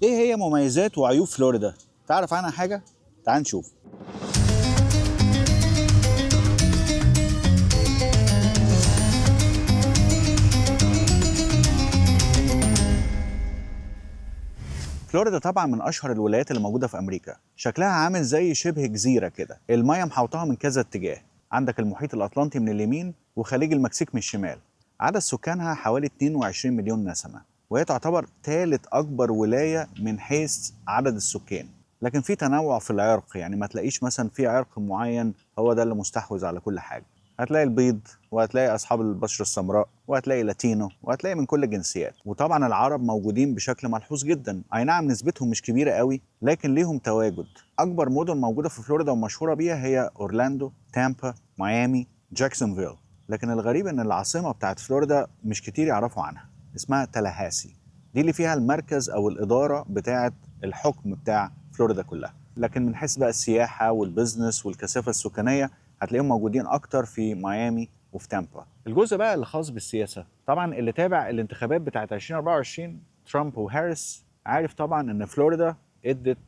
ايه هي مميزات وعيوب فلوريدا؟ تعرف عنها حاجة؟ تعال نشوف. فلوريدا طبعا من اشهر الولايات اللي موجودة في امريكا، شكلها عامل زي شبه جزيرة كده، المياه محوطاها من كذا اتجاه. عندك المحيط الاطلنطي من اليمين وخليج المكسيك من الشمال. عدد سكانها حوالي 22 مليون نسمة، وهي تعتبر ثالث اكبر ولاية من حيث عدد السكان. لكن في تنوع في العرق، يعني ما تلاقيش مثلا في عرق معين هو ده اللي مستحوذ على كل حاجة. هتلاقي البيض، وهتلاقي اصحاب البشره السمراء، وهتلاقي لاتينو، وهتلاقي من كل الجنسيات. وطبعا العرب موجودين بشكل ملحوظ جدا، اي نعم نسبتهم مش كبيره قوي لكن ليهم تواجد. اكبر مدن موجوده في فلوريدا ومشهوره بيها هي اورلاندو، تامبا، ميامي، جاكسونفيل. لكن الغريب ان العاصمه بتاعت فلوريدا مش كتير يعرفوا عنها، اسمها تالاهاسي. دي اللي فيها المركز او الاداره بتاعت الحكم بتاع فلوريدا كلها. لكن من حيث بقى السياحه والبزنس والكثافه السكانيه هتلاقيهم موجودين اكتر في ميامي وفي تامبا. الجزء بقى اللي خاص بالسياسه، طبعا اللي تابع الانتخابات بتاعت 2024 ترامب وهاريس عارف طبعا ان فلوريدا ادت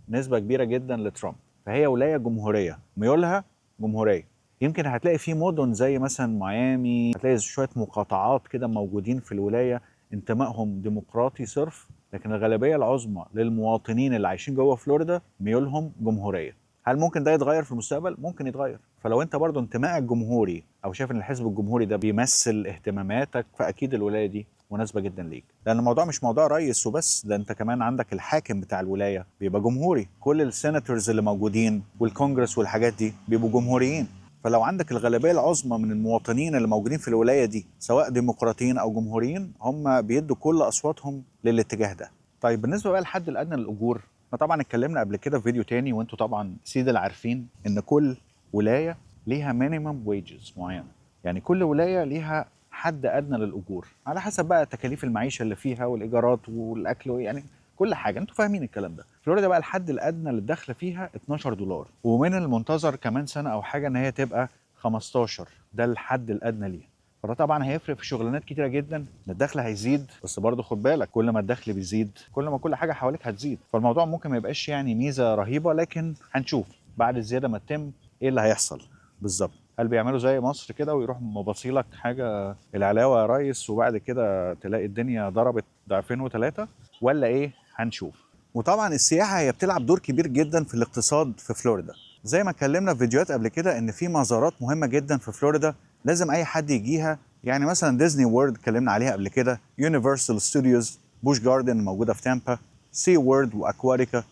نسبه كبيره جدا لترامب، فهي ولايه جمهوريه، ميولها جمهوريه. يمكن هتلاقي في مدن زي مثلا ميامي هتلاقي شويه مقاطعات كده موجودين في الولايه انتمائهم ديمقراطي صرف، لكن الغالبيه العظمى للمواطنين اللي عايشين جوه فلوريدا ميولهم جمهوريه. هل ممكن ده يتغير في المستقبل؟ ممكن يتغير. فلو انت برضو انتمائك جمهوري او شايف ان الحزب الجمهوري ده بيمثل اهتماماتك، فاكيد الولايه دي مناسبه جدا ليك، لان الموضوع مش موضوع رئيس وبس، ده انت كمان عندك الحاكم بتاع الولايه بيبقى جمهوري، كل السيناتورز اللي موجودين والكونجرس والحاجات دي بيبقوا جمهوريين. فلو عندك الغالبيه العظمى من المواطنين اللي موجودين في الولايه دي سواء ديمقراطيين او جمهوريين، هم بيدوا كل اصواتهم للاتجاه ده. طيب بالنسبه بقى للحد الادنى للاجور، احنا طبعا اتكلمنا قبل كده في فيديو تاني، وانتوا طبعا سيد اللي عارفين ان كل ولايه ليها مينيمم ويجز معينه، يعني كل ولايه ليها حد ادنى للاجور على حسب بقى تكاليف المعيشه اللي فيها والايجارات والاكل، يعني كل حاجه انتوا فاهمين الكلام ده. فلوريدا بقى الحد الادنى للدخل فيها $12، ومن المنتظر كمان سنه او حاجه ان هي تبقى 15، ده الحد الادنى ليها. فده طبعا هيفرق في شغلانات كتيره جدا، الدخل هيزيد، بس برضه خد بالك كل ما الدخل بيزيد كل ما كل حاجه حواليك هتزيد، فالموضوع ممكن ما يبقاش يعني ميزه رهيبه، لكن هنشوف بعد الزياده ما تتم ايه اللي هيحصل بالظبط. هل بيعملوا زي مصر كده ويروح مبصيلك حاجه العلاوه يا ريس وبعد كده تلاقي الدنيا ضربت ضعفين وثلاثه، ولا ايه؟ هنشوف. وطبعا السياحه هي بتلعب دور كبير جدا في الاقتصاد في فلوريدا، زي ما اتكلمنا في فيديوهات قبل كده ان في مزارات مهمه جدا في فلوريدا لازم اي حد يجيها، يعني مثلا ديزني وورلد اتكلمنا عليها قبل كده، يونيفرسال ستوديوز، بوش جاردن الموجوده في تامبا، سي وورلد واكواريكا،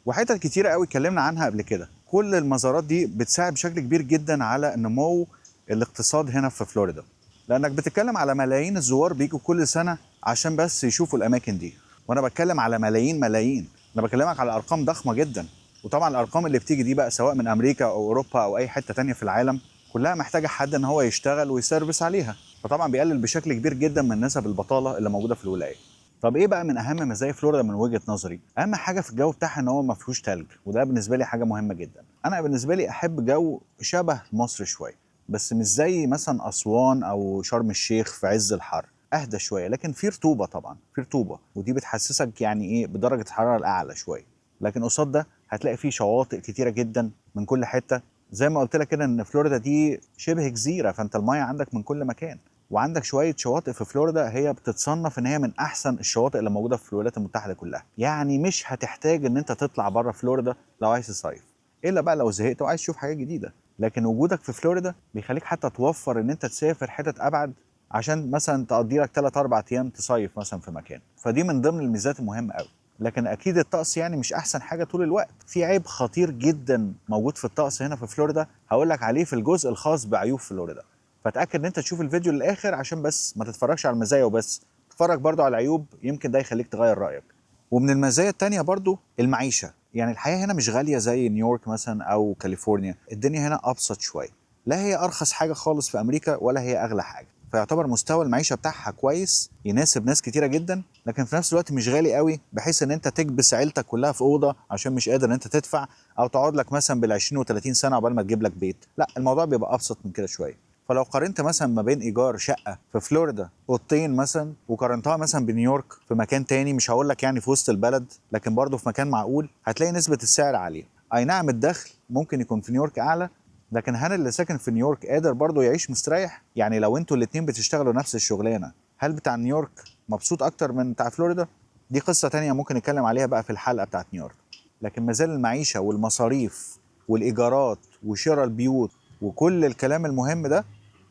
وحتت كتيره قوي اتكلمنا عنها قبل كده. كل المزارات دي بتساعد بشكل كبير جدا على نمو الاقتصاد هنا في فلوريدا، لانك بتتكلم على ملايين الزوار بيجوا كل سنه عشان بس يشوفوا الاماكن دي، وانا بتكلم على ملايين ملايين، انا بكلمك على ارقام ضخمه جدا. وطبعا الارقام اللي بتيجي دي بقى سواء من امريكا او اوروبا او اي حته تانية في العالم كلها محتاجه حد ان هو يشتغل ويسرفس عليها، فطبعا بيقلل بشكل كبير جدا من نسب البطاله اللي موجوده في الولايه. طب ايه بقى من اهم مزايا فلوريدا من وجهه نظري؟ اهم حاجه في الجو بتاعها ان هو ما فيهوش تلج، وده بالنسبه لي حاجه مهمه جدا. انا بالنسبه لي احب جو شبه مصر شويه، بس مش زي مثلا اسوان او شرم الشيخ في عز الحر، اهدى شويه، لكن في رطوبه، طبعا في رطوبه ودي بتحسسك يعني ايه بدرجه الحراره الاعلى شويه. لكن قصاد ده هتلاقي فيه شواطئ كتيره جدا من كل حته، زي ما قلت لك كده ان فلوريدا دي شبه جزيره، فانت المايه عندك من كل مكان. وعندك شويه شواطئ في فلوريدا هي بتتصنف ان هي من احسن الشواطئ اللي موجوده في الولايات المتحده كلها، يعني مش هتحتاج ان انت تطلع بره فلوريدا لو عايز تصيف، الا بقى لو زهقت وعايز تشوف حاجات جديده. لكن وجودك في فلوريدا بيخليك حتى توفر ان انت تسافر حتت ابعد عشان مثلا تقضي لك 3 4 ايام تصيف مثلا في مكان، فدي من ضمن الميزات المهمه قوي. لكن اكيد الطقس يعني مش احسن حاجه طول الوقت، في عيب خطير جدا موجود في الطقس هنا في فلوريدا هقول لك عليه في الجزء الخاص بعيوب فلوريدا، فتاكد ان انت تشوف الفيديو للاخر عشان بس ما تتفرجش على المزايا وبس، تتفرج برضو على العيوب، يمكن ده يخليك تغير رايك. ومن المزايا التانية برضو المعيشة، يعني الحياة هنا مش غالية زي نيويورك مثلا أو كاليفورنيا، الدنيا هنا أبسط شوية، لا هي أرخص حاجة خالص في أمريكا ولا هي أغلى حاجة، فيعتبر مستوى المعيشة بتاعها كويس يناسب ناس كتيرة جدا، لكن في نفس الوقت مش غالي قوي بحيث ان انت تكبس عيلتك كلها في أوضة عشان مش قادر ان انت تدفع، او تقعد لك مثلا بال20 و30 سنة عقبال ما تجيب لك بيت، لا الموضوع بيبقى أبسط من كده شوية. فلو قارنت مثلا ما بين ايجار شقه في فلوريدا اوضتين مثلا وقارنتها مثلا بنيويورك في مكان تاني، مش هقول لك يعني في وسط البلد لكن برضه في مكان معقول، هتلاقي نسبه السعر عاليه. اي نعم الدخل ممكن يكون في نيويورك اعلى، لكن هل اللي ساكن في نيويورك قادر برضه يعيش مستريح؟ يعني لو انتوا الاتنين بتشتغلوا نفس الشغلانه، هل بتاع نيويورك مبسوط اكتر من بتاع فلوريدا؟ دي قصه تانية ممكن نتكلم عليها بقى في الحلقه بتاعت نيويورك. لكن مازال المعيشه والمصاريف والايجارات وشراء البيوت وكل الكلام المهم ده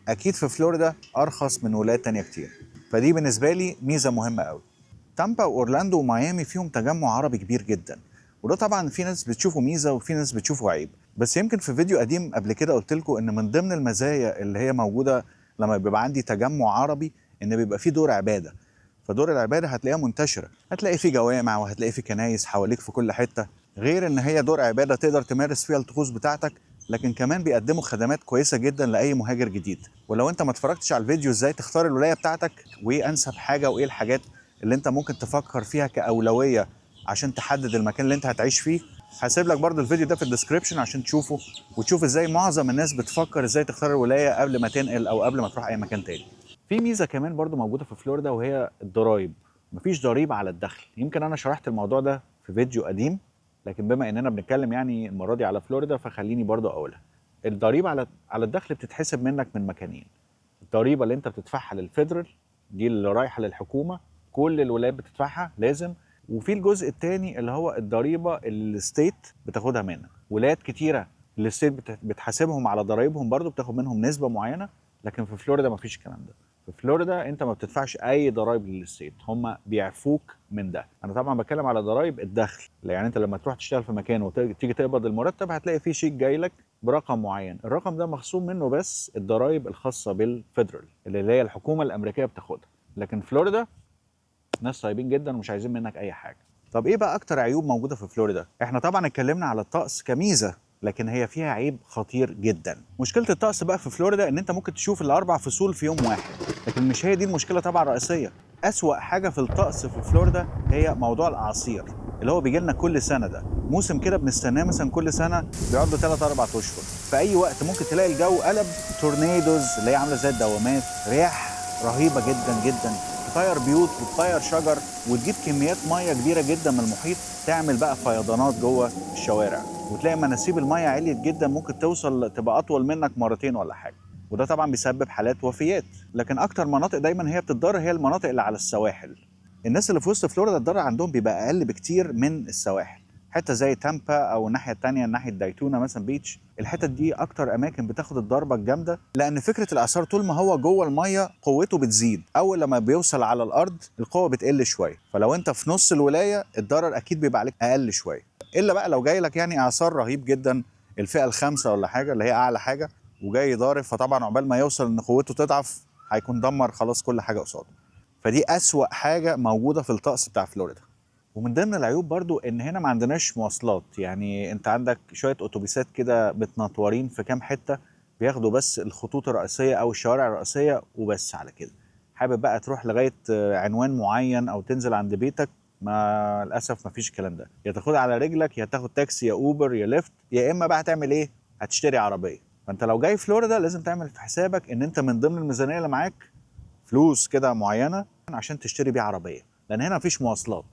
اكيد في فلوريدا ارخص من ولايات تانية كتير. فدي بالنسبه لي ميزه مهمه قوي. تامبا واورلاندو وميامي فيهم تجمع عربي كبير جدا، وده طبعا في ناس بتشوفه ميزه وفي ناس بتشوفه عيب. بس يمكن في فيديو قديم قبل كده قلت لكم ان من ضمن المزايا اللي هي موجوده لما بيبقى عندي تجمع عربي ان بيبقى فيه دور عباده. فدور العباده هتلاقيها منتشره، هتلاقي فيه جوامع وهتلاقي فيه كنايس حواليك في كل حته. غير ان هي دور عباده تقدر تمارس فيها الطقوس بتاعتك، لكن كمان بيقدموا خدمات كويسه جدا لاي مهاجر جديد. ولو انت ما اتفرجتش على الفيديو ازاي تختار الولايه بتاعتك وايه انسب حاجه وايه الحاجات اللي انت ممكن تفكر فيها كاولويه عشان تحدد المكان اللي انت هتعيش فيه، هسيب لك برضو الفيديو ده في الديسكريبشن عشان تشوفه وتشوف ازاي معظم الناس بتفكر ازاي تختار الولايه قبل ما تنقل او قبل ما تروح اي مكان تاني. في ميزه كمان برضو موجوده في فلوريدا وهي الضرايب. مفيش ضريبه على الدخل. يمكن انا شرحت الموضوع ده في فيديو قديم، لكن بما اننا بنتكلم يعني المره دي على فلوريدا فخليني برضو اقولها. الضريبه على الدخل بتتحسب منك من مكانين. الضريبه اللي انت بتدفعها للفيدرال، دي اللي رايحه للحكومه، كل الولايات بتدفعها لازم. وفي الجزء الثاني اللي هو الضريبه اللي الستيت بتاخدها منك. ولايات كتيره الستيت بتحاسبهم على ضرايبهم برضو، بتاخد منهم نسبه معينه، لكن في فلوريدا مفيش الكلام ده. في فلوريدا انت ما بتدفعش اي ضرايب للستيت، هم بيعفوك من ده. انا طبعا بتكلم على ضرايب الدخل، يعني انت لما تروح تشتغل في مكان وتيجي تقبض المرتب هتلاقي فيه شيك جاي لك برقم معين، الرقم ده مخصوم منه بس الضرايب الخاصه بالفيدرال اللي هي الحكومه الامريكيه بتاخدها. لكن فلوريدا ناس طيبين جدا ومش عايزين منك اي حاجه. طب ايه بقى اكتر عيوب موجوده في فلوريدا؟ احنا طبعا اتكلمنا على الطقس كميزه، لكن هي فيها عيب خطير جدا. مشكله الطقس بقى في فلوريدا ان انت ممكن تشوف الاربع فصول في يوم واحد، لكن مش هي دي المشكله طبعا الرئيسيه. اسوأ حاجه في الطقس في فلوريدا هي موضوع الاعاصير اللي هو بيجي لنا كل سنه. ده موسم كده بنستناه مثلا كل سنه، بيقعد له 3 4 اشهر. في اي وقت ممكن تلاقي الجو قلب تورنيدوز اللي هي عامله زي الدوامات، رياح رهيبه جدا جدا، تطير بيوت وتطير شجر وتجيب كميات ميه كبيره جدا من المحيط، تعمل بقى فيضانات جوه الشوارع، وتلاقي مناسيب الميه عليت جدا ممكن توصل تبقى اطول منك مرتين ولا حاجه. وده طبعا بيسبب حالات وفيات. لكن اكتر مناطق دايما هي بتتضرر هي المناطق اللي على السواحل. الناس اللي في وسط فلوريدا الضرر عندهم بيبقى اقل بكتير من السواحل. حته زي تامبا او الناحيه الثانيه ناحيه دايتونا مثلا بيتش، الحتت دي اكتر اماكن بتاخد الضربه الجامده، لان فكره الاعصار طول ما هو جوه الميه قوته بتزيد، اول لما بيوصل على الارض القوه بتقل شويه. فلو انت في نص الولايه الضرر اكيد بيبقى عليك اقل شويه، الا بقى لو جاي لك يعني اعصار رهيب جدا الفئه الخامسه ولا حاجه اللي هي اعلى حاجه وجاي يضارب، فطبعا عقبال ما يوصل ان قوته تضعف هيكون دمر خلاص كل حاجه قصاده. فدي اسوأ حاجه موجوده في الطقس بتاع فلوريدا. ومن ضمن العيوب برضو ان هنا ما عندناش مواصلات. يعني انت عندك شويه اتوبيسات كده متنطورين في كام حته، بياخدوا بس الخطوط الرئيسيه او الشوارع الرئيسيه وبس على كده. حابب بقى تروح لغايه عنوان معين او تنزل عند بيتك، ما للاسف ما فيش الكلام ده. يا تاخدها على رجلك يا تاخد تاكسي يا اوبر يا ليفت، يا اما بقى هتعمل ايه؟ هتشتري عربيه. فانت لو جاي فلوريدا لازم تعمل في حسابك ان انت من ضمن الميزانيه اللي معاك فلوس كده معينه عشان تشتري بيها عربيه، لان هنا مفيش مواصلات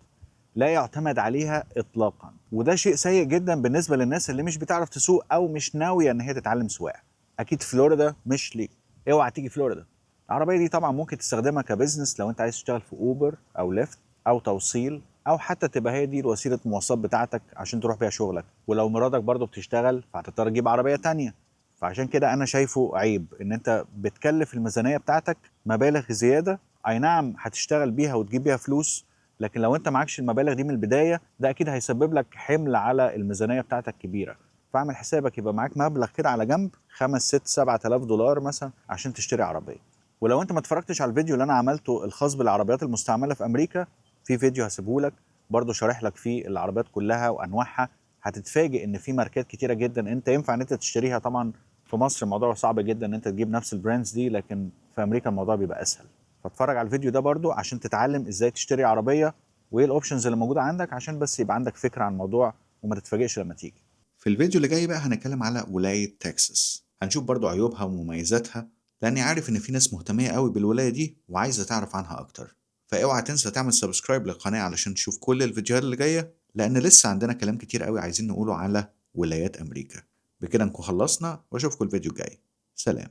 لا يعتمد عليها اطلاقا. وده شيء سيء جدا بالنسبه للناس اللي مش بتعرف تسوق او مش ناويه ان هي تتعلم سواقه. اكيد فلوريدا مش ليك، اوعى تيجي فلوريدا. العربيه دي طبعا ممكن تستخدمها كبزنس لو انت عايز تشتغل في اوبر او ليفت او توصيل، او حتى تبقى هي دي وسيله المواصلات بتاعتك عشان تروح بيها شغلك. ولو مراتك برضو بتشتغل فهتضطر تجيب عربيه تانية. فعشان كده انا شايفه عيب ان انت بتكلف الميزانيه بتاعتك مبالغ زياده. اي نعم هتشتغل بيها وتجيب بيها فلوس، لكن لو انت معكش المبالغ دي من البدايه ده اكيد هيسبب لك حمل على الميزانيه بتاعتك كبيره. فاعمل حسابك يبقى معاك مبلغ كده على جنب 5 6 7000 دولار مثلا عشان تشتري عربيه. ولو انت ما اتفرجتش على الفيديو اللي انا عملته الخاص بالعربيات المستعمله في امريكا، في فيديو هسيبه لك برضه شارح لك فيه العربيات كلها وانواعها، هتتفاجئ ان في ماركات كتيره جدا انت ينفع ان انت تشتريها. طبعا في مصر الموضوع صعب جدا ان انت تجيب نفس البراندز دي، لكن في امريكا الموضوع بيبقى اسهل. فاتفرج على الفيديو ده برضو عشان تتعلم ازاي تشتري عربيه وايه الاوبشنز اللي موجوده عندك، عشان بس يبقى عندك فكره عن الموضوع وما تتفاجئش لما تيجي. في الفيديو اللي جاي بقى هنتكلم على ولايه تكساس، هنشوف برضو عيوبها ومميزاتها، لأني عارف إن في ناس مهتمية قوي بالولاية دي وعايزة تعرف عنها أكتر. فاوعى تنسى تعمل سبسكرايب للقناة علشان تشوف كل الفيديوهات اللي جاية، لأن لسه عندنا كلام كتير قوي عايزين نقوله على ولايات أمريكا. بكده نكون خلصنا وأشوفكم الفيديو الجاي. سلام.